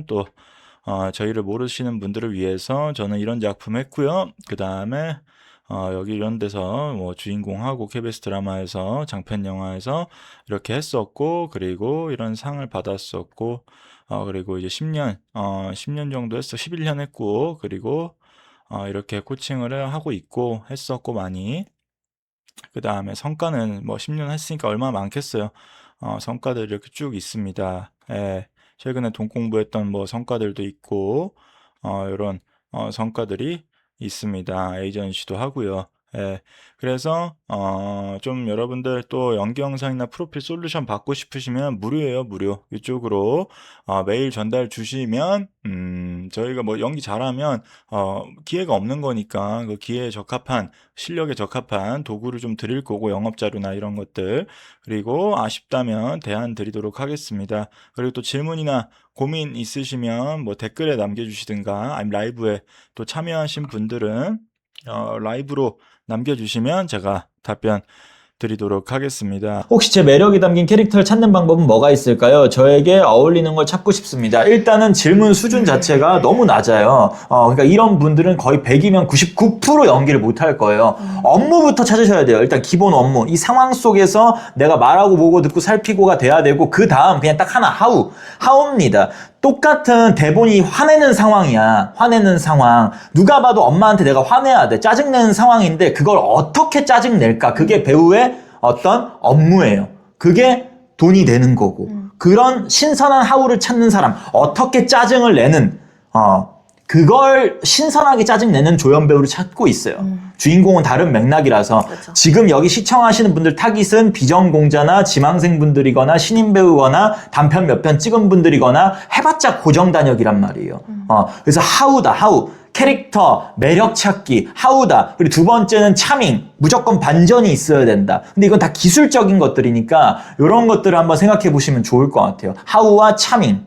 또 저희를 모르시는 분들을 위해서 저는 이런 작품 했고요. 그 다음에 여기 이런 데서 뭐 주인공하고 KBS 드라마에서 장편 영화에서 이렇게 했었고, 그리고 이런 상을 받았었고, 그리고 이제 10년 정도 했어. 11년 했고, 그리고 이렇게 코칭을 하고 있고 했었고 많이. 그 다음에 성과는 뭐 10년 했으니까 얼마나 많겠어요. 성과들이 이렇게 쭉 있습니다. 예, 최근에 돈 공부했던 뭐 성과들도 있고, 이런 성과들이 있습니다. 에이전시도 하고요. 예, 그래서 좀 여러분들 또 연기 영상이나 프로필 솔루션 받고 싶으시면 무료예요, 무료. 이쪽으로 메일 전달 주시면 저희가 뭐 연기 잘하면 기회가 없는 거니까 그 기회에 적합한 실력에 적합한 도구를 좀 드릴 거고, 영업자료나 이런 것들. 그리고 아쉽다면 대안 드리도록 하겠습니다. 그리고 또 질문이나 고민 있으시면 뭐 댓글에 남겨주시든가, 아니면 라이브에 또 참여하신 분들은 라이브로 남겨주시면 제가 답변 드리도록 하겠습니다. 혹시 제 매력이 담긴 캐릭터를 찾는 방법은 뭐가 있을까요? 저에게 어울리는 걸 찾고 싶습니다. 일단은 질문 수준 자체가 너무 낮아요. 그러니까 이런 분들은 거의 100이면 99% 연기를 못할 거예요. 업무부터 찾으셔야 돼요. 일단 기본 업무. 이 상황 속에서 내가 말하고 보고 듣고 살피고가 돼야 되고, 그 다음 그냥 딱 하나 하우입니다. 똑같은 대본이 화내는 상황이야. 화내는 상황. 누가 봐도 엄마한테 내가 화내야 돼. 짜증내는 상황인데 그걸 어떻게 짜증낼까? 그게 배우의 어떤 업무예요. 그게 돈이 되는 거고. 그런 신선한 하우를 찾는 사람, 어떻게 짜증을 내는, 그걸 신선하게 짜증내는 조연 배우를 찾고 있어요. 주인공은 다른 맥락이라서. 그렇죠. 지금 여기 시청하시는 분들 타깃은 비전공자나 지망생 분들이거나 신인 배우거나 단편 몇 편 찍은 분들이거나 해봤자 고정 단역이란 말이에요. 그래서 하우다, 하우. 캐릭터, 매력 찾기, 하우다. 그리고 두 번째는 차밍. 무조건 반전이 있어야 된다. 근데 이건 다 기술적인 것들이니까 이런 것들을 한번 생각해 보시면 좋을 것 같아요. 하우와 차밍.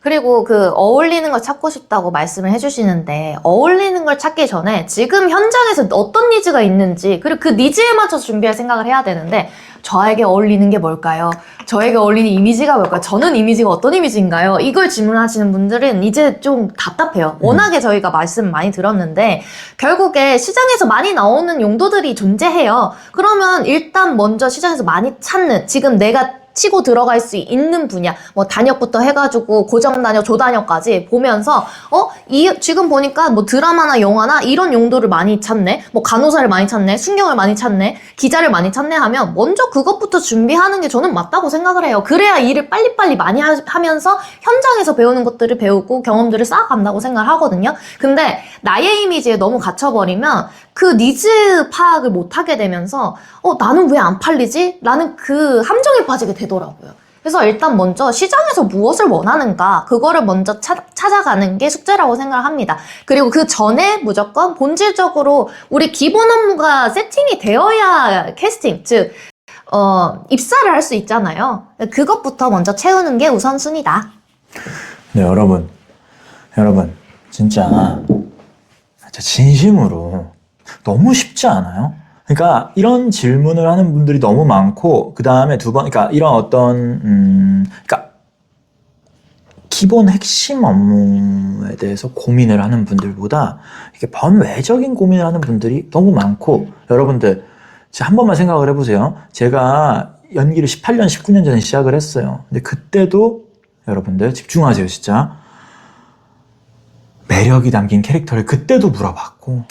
그리고 그 어울리는 걸 찾고 싶다고 말씀을 해주시는데, 어울리는 걸 찾기 전에 지금 현장에서 어떤 니즈가 있는지, 그리고 그 니즈에 맞춰서 준비할 생각을 해야 되는데, 저에게 어울리는 게 뭘까요? 저에게 어울리는 이미지가 뭘까요? 저는 이미지가 어떤 이미지인가요? 이걸 질문하시는 분들은 이제 좀 답답해요. 워낙에 저희가 말씀 많이 들었는데 결국에 시장에서 많이 나오는 용도들이 존재해요. 그러면 일단 먼저 시장에서 많이 찾는, 지금 내가 치고 들어갈 수 있는 분야, 뭐 단역부터 해가지고 고정 단역, 조단역까지 보면서 지금 보니까 뭐 드라마나 영화나 이런 용도를 많이 찾네, 뭐 간호사를 많이 찾네, 순경을 많이 찾네, 기자를 많이 찾네 하면 먼저 그것부터 준비하는 게 저는 맞다고 생각을 해요. 그래야 일을 빨리빨리 많이 하면서 현장에서 배우는 것들을 배우고 경험들을 쌓아간다고 생각을 하거든요. 근데 나의 이미지에 너무 갇혀버리면 그 니즈 파악을 못하게 되면서 나는 왜 안 팔리지? 라는 그 함정에 빠지게 되더라고요. 그래서 일단 먼저 시장에서 무엇을 원하는가, 그거를 먼저 찾아가는 게 숙제라고 생각을 합니다. 그리고 그 전에 무조건 본질적으로 우리 기본 업무가 세팅이 되어야 캐스팅, 즉 입사를 할 수 있잖아요. 그것부터 먼저 채우는 게 우선순위다. 네, 여러분 진짜 진심으로 너무 쉽지 않아요? 그러니까 이런 질문을 하는 분들이 너무 많고, 그 다음에 그러니까 이런 어떤 그러니까 기본 핵심 업무에 대해서 고민을 하는 분들보다 이렇게 번외적인 고민을 하는 분들이 너무 많고, 여러분들 한 번만 생각을 해보세요. 제가 연기를 18년, 19년 전에 시작을 했어요. 근데 그때도 여러분들 집중하세요, 진짜. 매력이 담긴 캐릭터를 그때도 물어봤고,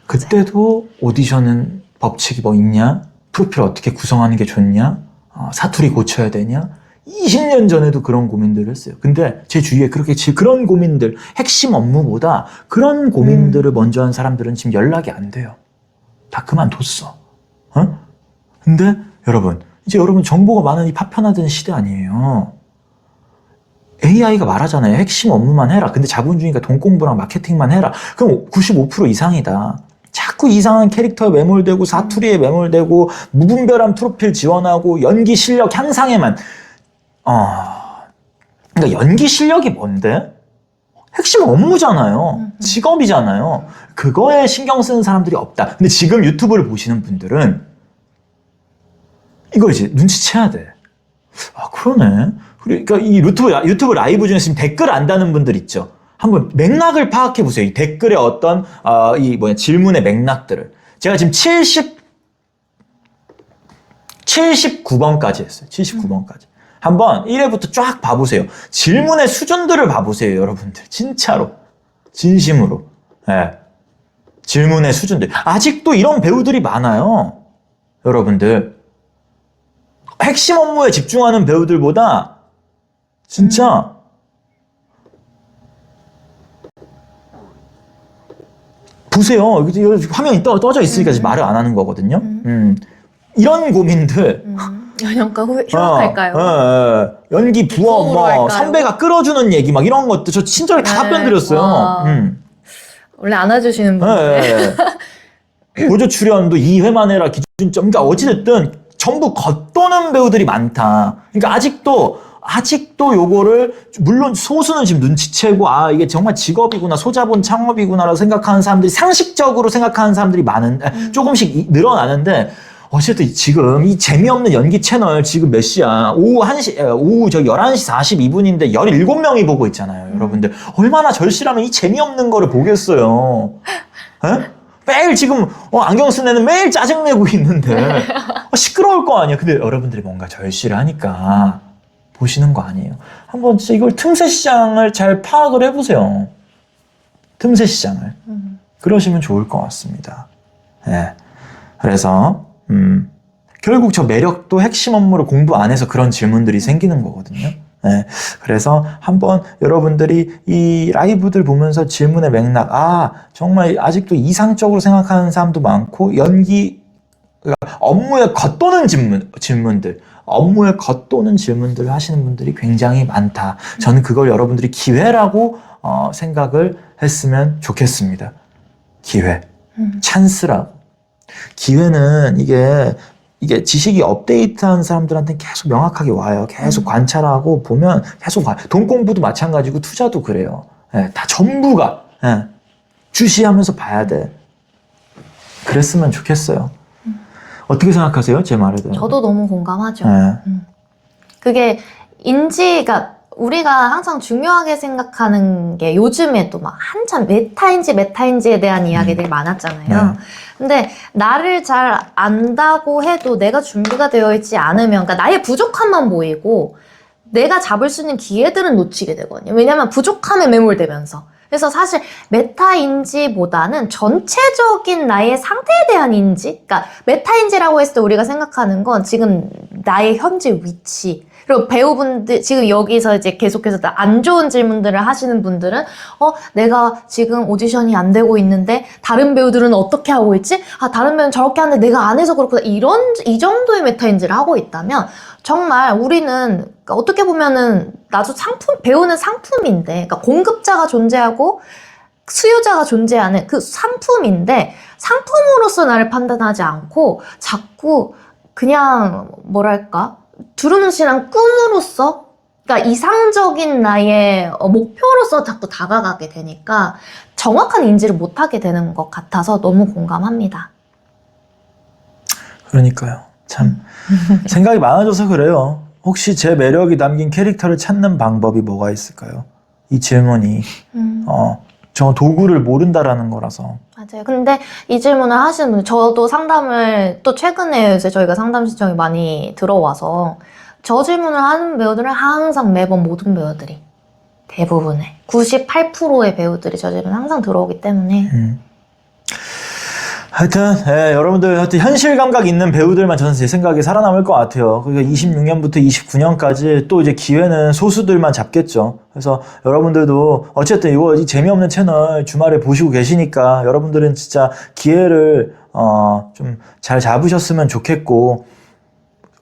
그때도 오디션은 법칙이 뭐 있냐? 프로필 어떻게 구성하는 게 좋냐? 사투리 고쳐야 되냐? 20년 전에도 그런 고민들을 했어요. 근데 제 주위에 그런 고민들, 핵심 업무보다 그런 고민들을 먼저 한 사람들은 지금 연락이 안 돼요. 다 그만뒀어. 근데 이제 여러분 정보가 많은 이 파편화된 시대 아니에요. AI가 말하잖아요. 핵심 업무만 해라. 근데 자본주의니까 돈 공부랑 마케팅만 해라. 그럼 95% 이상이다. 자꾸 이상한 캐릭터에 매몰되고 사투리에 매몰되고 무분별한 프로필 지원하고 연기 실력 향상에만. 그러니까 연기 실력이 뭔데? 핵심 업무잖아요. 직업이잖아요. 그거에 신경 쓰는 사람들이 없다. 근데 지금 유튜브를 보시는 분들은 이걸 이제 눈치채야 돼. 그러네. 그러니까 이 유튜브 라이브 중에 지금 댓글 안다는 분들 있죠. 한번 맥락을 파악해 보세요. 이 댓글의 어떤 질문의 맥락들을. 제가 지금 79번까지 했어요. 79번까지. 한번 1회부터 쫙 봐보세요. 질문의 수준들을 봐보세요, 여러분들. 진짜로. 진심으로. 예. 질문의 수준들. 아직도 이런 배우들이 많아요. 여러분들. 핵심 업무에 집중하는 배우들보다 진짜 보세요. 여기 화면이 떠져 있으니까 지금 말을 안 하는 거거든요. 이런 고민들. 연영과 휴학할까요? 연기 부업, 부업으로 할까요? 선배가 끌어주는 얘기, 막 이런 것들 저 친절히 다 답변 드렸어요. 와. 원래 안아주시는 분들. 보조 출연도 2회 만에라 기준점. 그러니까 어찌됐든 전부 겉도는 배우들이 많다. 그러니까 아직도 요거를, 물론 소수는 지금 눈치채고, 이게 정말 직업이구나, 소자본 창업이구나라고 생각하는 사람들이, 상식적으로 생각하는 사람들이 조금씩 늘어나는데, 어쨌든 지금 이 재미없는 연기 채널 지금 몇 시야? 오후 저기 11시 42분인데 17명이 보고 있잖아요, 여러분들. 얼마나 절실하면 이 재미없는 거를 보겠어요. 에? 매일 지금 안경 쓴 애는 매일 짜증내고 있는데 시끄러울 거 아니야. 근데 여러분들이 뭔가 절실하니까 보시는 거 아니에요. 한번 진짜 이걸 틈새 시장을 잘 파악을 해보세요. 틈새 시장을. 그러시면 좋을 것 같습니다. 예. 그래서 결국 저 매력도 핵심 업무를 공부 안 해서 그런 질문들이 생기는 거거든요. 네. 그래서 한번 여러분들이 이 라이브들 보면서 질문의 맥락, 정말 아직도 이상적으로 생각하는 사람도 많고, 그러니까 업무에 겉도는 질문들, 업무에 겉도는 질문들을 하시는 분들이 굉장히 많다. 저는 그걸 여러분들이 기회라고 생각을 했으면 좋겠습니다. 기회. 찬스라고. 기회는 이게 지식이 업데이트한 사람들한테는 계속 명확하게 와요. 계속 관찰하고 보면 계속 와요. 돈 공부도 마찬가지고 투자도 그래요. 다 전부가 주시하면서 봐야 돼. 그랬으면 좋겠어요. 어떻게 생각하세요? 제 말에 대해서. 저도 너무 공감하죠. 네. 그게 그러니까 우리가 항상 중요하게 생각하는 게 요즘에도 막 한참 메타인지에 대한 이야기들이 많았잖아요. 근데 나를 잘 안다고 해도 내가 준비가 되어 있지 않으면, 그러니까 나의 부족함만 보이고 내가 잡을 수 있는 기회들은 놓치게 되거든요. 왜냐면 부족함에 매몰되면서. 그래서 사실 메타인지보다는 전체적인 나의 상태에 대한 인지, 그러니까 메타인지라고 했을 때 우리가 생각하는 건 지금 나의 현재 위치, 그리고 배우분들, 지금 여기서 이제 계속해서 안 좋은 질문들을 하시는 분들은, 내가 지금 오디션이 안 되고 있는데, 다른 배우들은 어떻게 하고 있지? 다른 배우는 저렇게 하는데 내가 안 해서 그렇구나. 이 정도의 메타인지를 하고 있다면, 정말 우리는, 어떻게 보면은, 나도 배우는 상품인데, 그러니까 공급자가 존재하고, 수요자가 존재하는 그 상품인데, 상품으로서 나를 판단하지 않고, 자꾸, 그냥, 두루뭉실한 꿈으로서, 그러니까 이상적인 나의 목표로서 자꾸 다가가게 되니까 정확한 인지를 못하게 되는 것 같아서 너무 공감합니다. 그러니까요. 참 생각이 많아져서 그래요. 혹시 제 매력이 담긴 캐릭터를 찾는 방법이 뭐가 있을까요? 이 질문이 저 도구를 모른다라는 거라서. 맞아요. 근데 이 질문을 하시는 분들, 저도 상담을 또 최근에 이제 저희가 상담 신청이 많이 들어와서 저 질문을 하는 배우들은 항상 매번 모든 배우들이 대부분의 98%의 배우들이 저 질문 항상 들어오기 때문에 하여튼 여러분들 현실 감각 있는 배우들만 저는 제 생각에 살아남을 것 같아요. 그러니까 26년부터 29년까지 또 이제 기회는 소수들만 잡겠죠. 그래서 여러분들도 어쨌든 이 재미없는 채널 주말에 보시고 계시니까 여러분들은 진짜 기회를 좀 잘 잡으셨으면 좋겠고,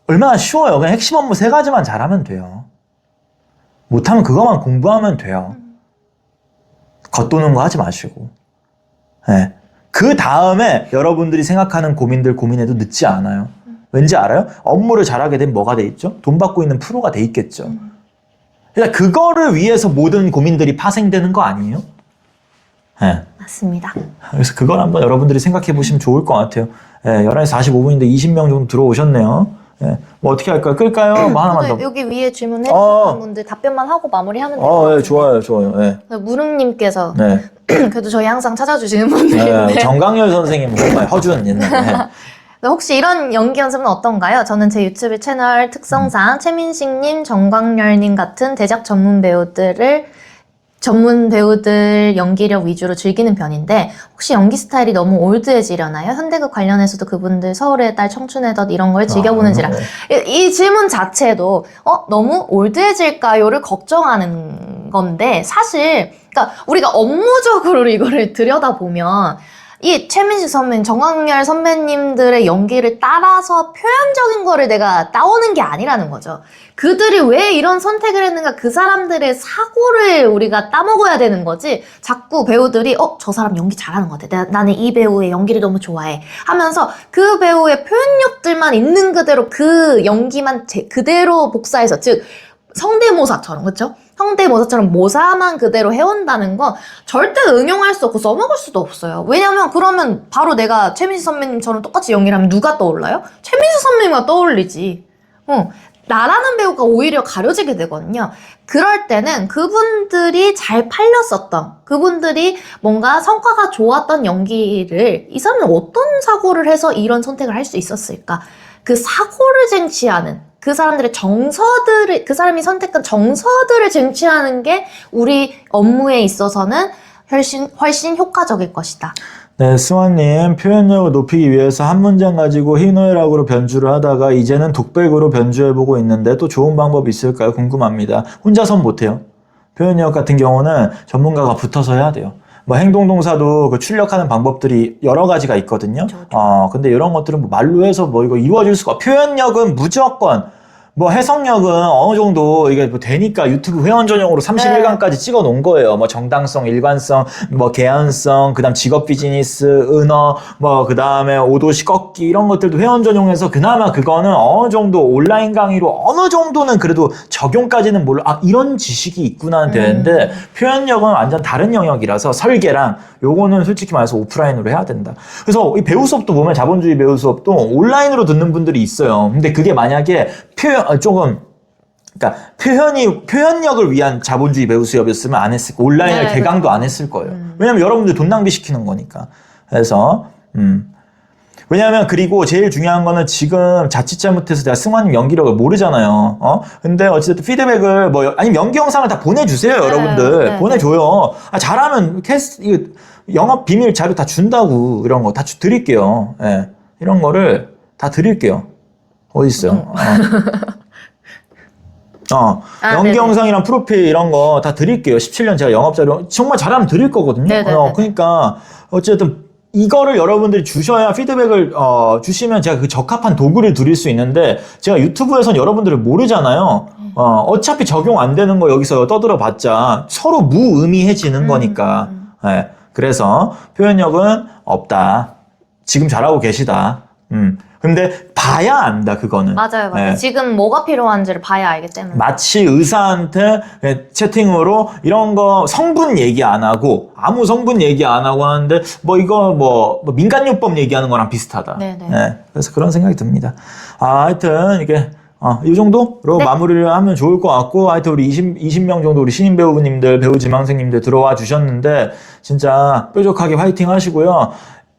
얼마나 쉬워요. 그냥 핵심 업무 3가지만 잘하면 돼요. 못하면 그것만 공부하면 돼요. 겉도는 거 하지 마시고. 그 다음에 여러분들이 생각하는 고민해도 늦지 않아요. 왠지 알아요? 업무를 잘하게 되면 뭐가 돼 있죠? 돈 받고 있는 프로가 돼 있겠죠. 그러니까 그거를 위해서 모든 고민들이 파생되는 거 아니에요? 맞습니다. 그래서 그걸 한번 여러분들이 생각해 보시면 좋을 것 같아요. 11시 45분인데 20명 정도 들어오셨네요. 예. 뭐 어떻게 할까요? 끌까요? 뭐 하나만 더. 여기 위에 질문해 주셨던 분들 답변만 하고 마무리하면 돼요. 예, 좋아요. 예. 무릉님께서 네. 그래도 저희 항상 찾아주시는 분들인데 정강렬 선생님 정말 허준 옛날에. 혹시 이런 연기 연습은 어떤가요? 저는 제 유튜브 채널 특성상 최민식님, 정광열님 같은 대작 전문 배우들 연기력 위주로 즐기는 편인데 혹시 연기 스타일이 너무 올드해지려나요? 현대극 관련해서도 그분들 서울의 딸, 청춘의 덫 이런 걸 즐겨보는지라 이 질문 자체도 너무 올드해질까요를 걱정하는 건데 사실 그러니까 우리가 업무적으로 이거를 들여다보면 이 최민식 선배님, 정광열 선배님들의 연기를 따라서 표현적인 거를 내가 따오는 게 아니라는 거죠. 그들이 왜 이런 선택을 했는가 그 사람들의 사고를 우리가 따먹어야 되는 거지 자꾸 배우들이 저 사람 연기 잘하는 것 같아. 나는 이 배우의 연기를 너무 좋아해 하면서 그 배우의 표현력들만 있는 그대로 그 연기만 그대로 복사해서 즉 성대모사처럼 그렇죠? 성대모사처럼 모사만 그대로 해온다는 건 절대 응용할 수 없고 써먹을 수도 없어요. 왜냐면 그러면 바로 내가 최민식 선배님처럼 똑같이 연기를 하면 누가 떠올라요? 최민식 선배님과 떠올리지. 나라는 배우가 오히려 가려지게 되거든요. 그럴 때는 그분들이 잘 팔렸었던, 그분들이 뭔가 성과가 좋았던 연기를 이 사람은 어떤 사고를 해서 이런 선택을 할 수 있었을까? 그 사고를 쟁취하는 그 사람들의 정서들을, 그 사람이 선택한 정서들을 쟁취하는 게 우리 업무에 있어서는 훨씬 효과적일 것이다. 네, 승환님, 표현력을 높이기 위해서 한 문장 가지고 희노애락으로 변주를 하다가 이제는 독백으로 변주해보고 있는데 또 좋은 방법이 있을까요? 궁금합니다. 혼자선 못해요. 표현력 같은 경우는 전문가가 붙어서 해야 돼요. 뭐 행동동사도 그 출력하는 방법들이 여러 가지가 있거든요. 근데 이런 것들은 뭐 말로 해서 뭐 이거 이루어질 수가, 표현력은 무조건 뭐 해석력은 어느 정도 이게 뭐 되니까 유튜브 회원 전용으로 31강까지 찍어 놓은 거예요. 뭐 정당성, 일관성, 뭐 개연성, 그다음 직업 비즈니스, 은어, 뭐 그다음에 오도시 꺾기 이런 것들도 회원 전용해서 그나마 그거는 어느 정도 온라인 강의로 어느 정도는 그래도 적용까지는 몰라. 이런 지식이 있구나는 되는데 표현력은 완전 다른 영역이라서 설계랑 요거는 솔직히 말해서 오프라인으로 해야 된다. 그래서 이 배우 수업도 보면 자본주의 배우 수업도 온라인으로 듣는 분들이 있어요. 근데 그게 만약에 그러니까 표현력을 위한 자본주의 배우 수업이었으면 안 했을 거예요. 온라인을 개강도 안 했을 거예요. 왜냐면 여러분들 돈 낭비시키는 거니까. 그래서, 왜냐면 그리고 제일 중요한 거는 지금 자칫 잘못해서 내가 승환님 연기력을 모르잖아요. 근데 어쨌든 피드백을 아니면 연기 영상을 다 보내주세요, 여러분들. 보내줘요. 잘하면 이거 영업 비밀 자료 다 준다고 이런 거 다 드릴게요. 예. 이런 거를 다 드릴게요. 어디 있어요? 연기 네네. 영상이랑 프로필 이런 거 다 드릴게요. 17년 제가 영업자료 정말 잘하면 드릴 거거든요. 그러니까 어쨌든 이거를 여러분들이 주셔야 피드백을 주시면 제가 그 적합한 도구를 드릴 수 있는데 제가 유튜브에선 여러분들을 모르잖아요. 어차피 적용 안 되는 거 여기서 떠들어 봤자 서로 무의미해지는 거니까. 네. 그래서 표현력은 없다. 지금 잘하고 계시다. 근데 봐야 안다, 그거는. 맞아요. 네. 지금 뭐가 필요한지를 봐야 알기 때문에. 마치 의사한테 채팅으로 이런 거 성분 얘기 안 하고, 아무 성분 얘기 안 하고 하는데, 이거 민간요법 얘기하는 거랑 비슷하다. 네네. 네. 그래서 그런 생각이 듭니다. 하여튼, 이게, 이 정도로 마무리를 하면 좋을 것 같고, 하여튼 우리 20명 정도 우리 신인 배우님들, 배우 지망생님들 들어와 주셨는데, 진짜 뾰족하게 화이팅 하시고요.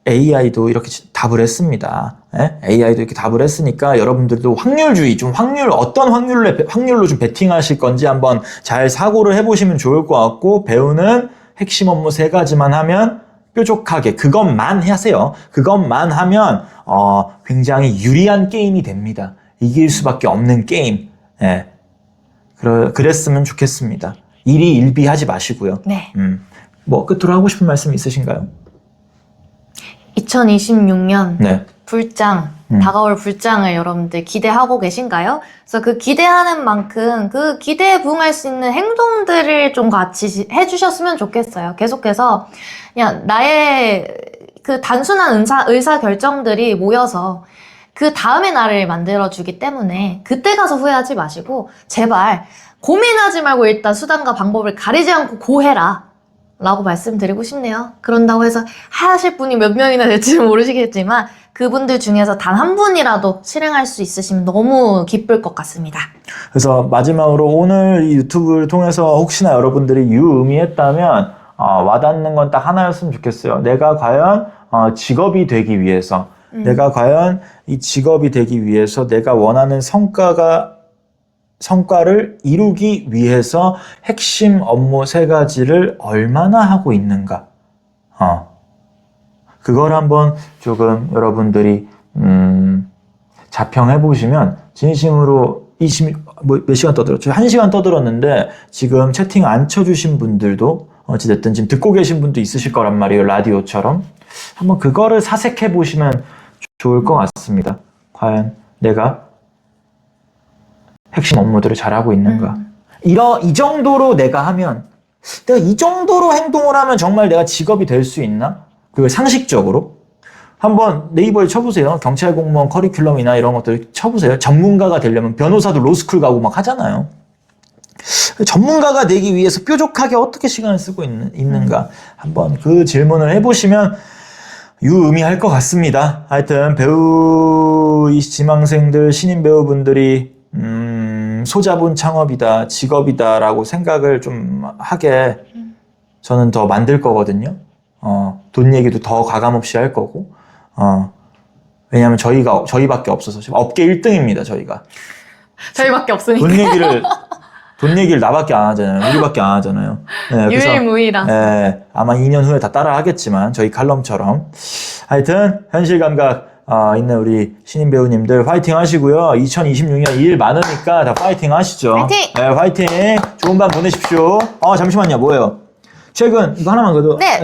AI도 이렇게 답을 했습니다. 예? AI도 이렇게 답을 했으니까 여러분들도 확률주의, 어떤 확률로 좀 베팅하실 건지 한번 잘 사고를 해보시면 좋을 것 같고, 배우는 핵심 업무 3가지만 하면 뾰족하게 그것만 하세요. 그것만 하면, 굉장히 유리한 게임이 됩니다. 이길 수밖에 없는 게임. 예. 그랬으면 좋겠습니다. 일희일비하지 마시고요. 네. 끝으로 하고 싶은 말씀 있으신가요? 2026년 네. 불장, 다가올 불장을 여러분들 기대하고 계신가요? 그래서 그 기대하는 만큼 그 기대에 부응할 수 있는 행동들을 좀 같이 해주셨으면 좋겠어요. 계속해서 그냥 나의 그 단순한 의사 결정들이 모여서 그 다음의 나를 만들어주기 때문에 그때 가서 후회하지 마시고 제발 고민하지 말고 일단 수단과 방법을 가리지 않고 고 해라. 라고 말씀드리고 싶네요. 그런다고 해서 하실 분이 몇 명이나 될지는 모르시겠지만 그분들 중에서 단 한 분이라도 실행할 수 있으시면 너무 기쁠 것 같습니다. 그래서 마지막으로 오늘 이 유튜브를 통해서 혹시나 여러분들이 유의미했다면 와닿는 건 딱 하나였으면 좋겠어요. 내가 과연 직업이 되기 위해서 내가 과연 이 직업이 되기 위해서 내가 원하는 성과를 이루기 위해서 핵심 업무 3가지를 얼마나 하고 있는가. 그걸 한번 조금 여러분들이 자평해 보시면 진심으로 몇 시간 떠들었죠? 1시간 떠들었는데 지금 채팅 안 쳐주신 분들도 어찌됐든 지금 듣고 계신 분도 있으실 거란 말이에요. 라디오처럼. 한번 그거를 사색해 보시면 좋을 것 같습니다. 과연 내가 핵심 업무들을 잘하고 있는가. 이 정도로 내가 하면, 내가 이 정도로 행동을 하면 정말 내가 직업이 될 수 있나? 그걸 상식적으로. 한번 네이버에 쳐보세요. 경찰 공무원 커리큘럼이나 이런 것들 쳐보세요. 전문가가 되려면 변호사도 로스쿨 가고 막 하잖아요. 전문가가 되기 위해서 뾰족하게 어떻게 시간을 쓰고 있는가. 한번 그 질문을 해보시면 유의미할 것 같습니다. 하여튼 배우 이 지망생들, 신인 배우분들이 소자본 창업이다, 직업이다 라고 생각을 좀 하게 저는 더 만들 거거든요. 돈 얘기도 더 가감없이 할 거고. 왜냐면 저희밖에 없어서 지금 업계 1등입니다, 저희가. 저희밖에 없으니까. 돈 얘기를 나밖에 안 하잖아요. 우리밖에 안 하잖아요. 네, 그래서, 유일무이라. 아마 2년 후에 다 따라 하겠지만, 저희 칼럼처럼. 하여튼, 현실 감각, 있는 우리 신인 배우님들 화이팅 하시고요. 2026년 일 많으니까 다 파이팅 하시죠. 파이팅! 네, 화이팅! 좋은 밤 보내십시오. 잠시만요. 뭐예요? 최근, 이거 하나만 그래도. 네.